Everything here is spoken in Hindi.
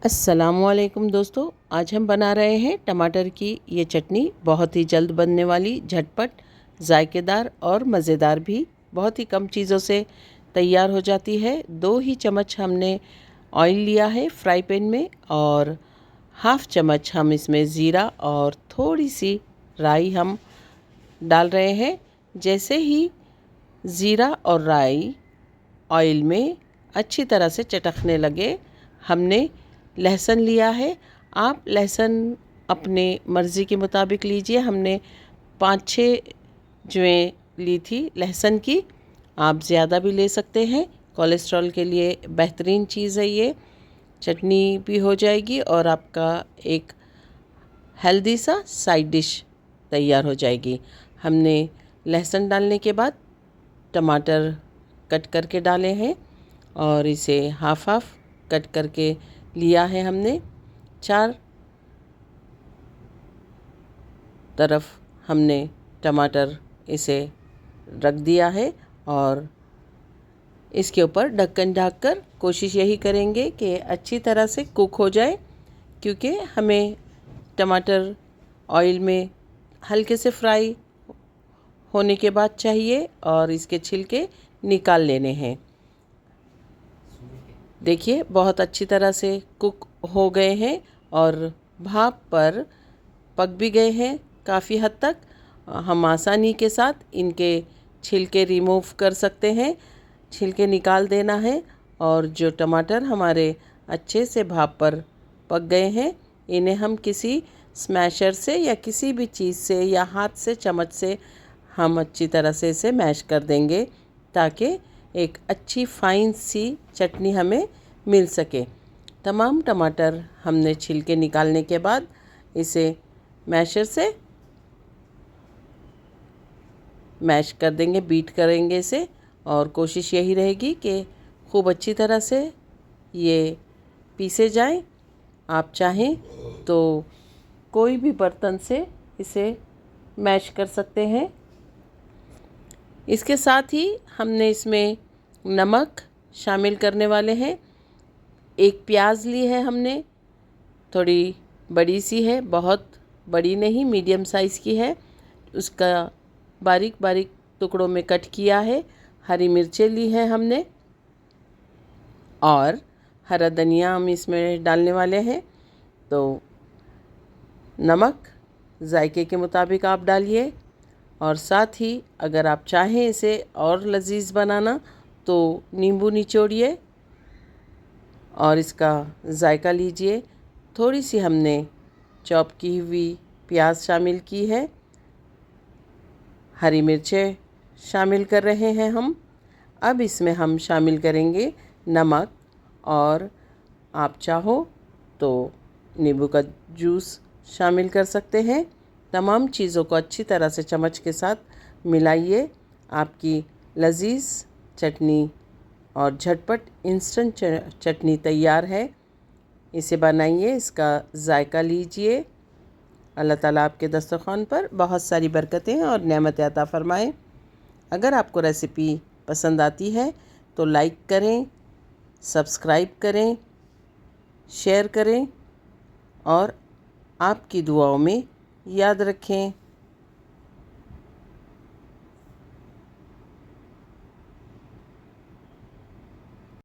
अस्सलामुअलैकुम दोस्तों, आज हम बना रहे हैं टमाटर की ये चटनी। बहुत ही जल्द बनने वाली, झटपट, जायकेदार और मज़ेदार भी। बहुत ही कम चीज़ों से तैयार हो जाती है। 2 ही चम्मच हमने ऑयल लिया है फ्राई पैन में और हाफ़ चम्मच हम इसमें ज़ीरा और थोड़ी सी राई हम डाल रहे हैं। जैसे ही ज़ीरा और राई ऑयल में अच्छी तरह से चटकने लगे, हमने लहसुन लिया है। आप लहसुन अपने मर्ज़ी के मुताबिक लीजिए। हमने 5-6 जुएँ ली थी लहसुन की। आप ज़्यादा भी ले सकते हैं। कोलेस्ट्रॉल के लिए बेहतरीन चीज़ है ये। चटनी भी हो जाएगी और आपका एक हेल्दी सा साइड डिश तैयार हो जाएगी। हमने लहसुन डालने के बाद टमाटर कट करके डाले हैं और इसे हाफ हाफ कट करके लिया है हमने। 4 तरफ हमने टमाटर इसे रख दिया है और इसके ऊपर ढक्कन ढककर कोशिश यही करेंगे कि अच्छी तरह से कुक हो जाए, क्योंकि हमें टमाटर ऑयल में हल्के से फ्राई होने के बाद चाहिए और इसके छिलके निकाल लेने हैं। देखिए बहुत अच्छी तरह से कुक हो गए हैं और भाप पर पक भी गए हैं काफ़ी हद तक। हम आसानी के साथ इनके छिलके रिमूव कर सकते हैं। छिलके निकाल देना है और जो टमाटर हमारे अच्छे से भाप पर पक गए हैं, इन्हें हम किसी स्मैशर से या किसी भी चीज़ से या हाथ से चम्मच से हम अच्छी तरह से इसे मैश कर देंगे, ताकि एक अच्छी फाइन सी चटनी हमें मिल सके। तमाम टमाटर हमने छिलके निकालने के बाद इसे मैशर से मैश कर देंगे, बीट करेंगे इसे। और कोशिश यही रहेगी कि खूब अच्छी तरह से ये पीसे जाएं। आप चाहें तो कोई भी बर्तन से इसे मैश कर सकते हैं। इसके साथ ही हमने इसमें नमक शामिल करने वाले हैं। एक प्याज ली है हमने, थोड़ी बड़ी सी है, बहुत बड़ी नहीं, मीडियम साइज़ की है। उसका बारीक बारीक टुकड़ों में कट किया है। हरी मिर्चें ली हैं हमने और हरा धनिया हम इसमें डालने वाले हैं। तो नमक जायके के मुताबिक आप डालिए और साथ ही अगर आप चाहें इसे और लजीज बनाना तो नींबू निचोड़िए और इसका जायका लीजिए। थोड़ी सी हमने चॉप की हुई प्याज शामिल की है, हरी मिर्चें शामिल कर रहे हैं हम। अब इसमें हम शामिल करेंगे नमक और आप चाहो तो नींबू का जूस शामिल कर सकते हैं। तमाम चीज़ों को अच्छी तरह से चम्मच के साथ मिलाइए। आपकी लजीज चटनी और झटपट इंस्टेंट चटनी तैयार है। इसे बनाइए, इसका जायका लीजिए। अल्लाह ताला आपके दस्तरख़्वान पर बहुत सारी बरकतें और नेमतें अता फ़रमाएँ। अगर आपको रेसिपी पसंद आती है तो लाइक करें, सब्सक्राइब करें, शेयर करें और आपकी दुआओं में याद रखें।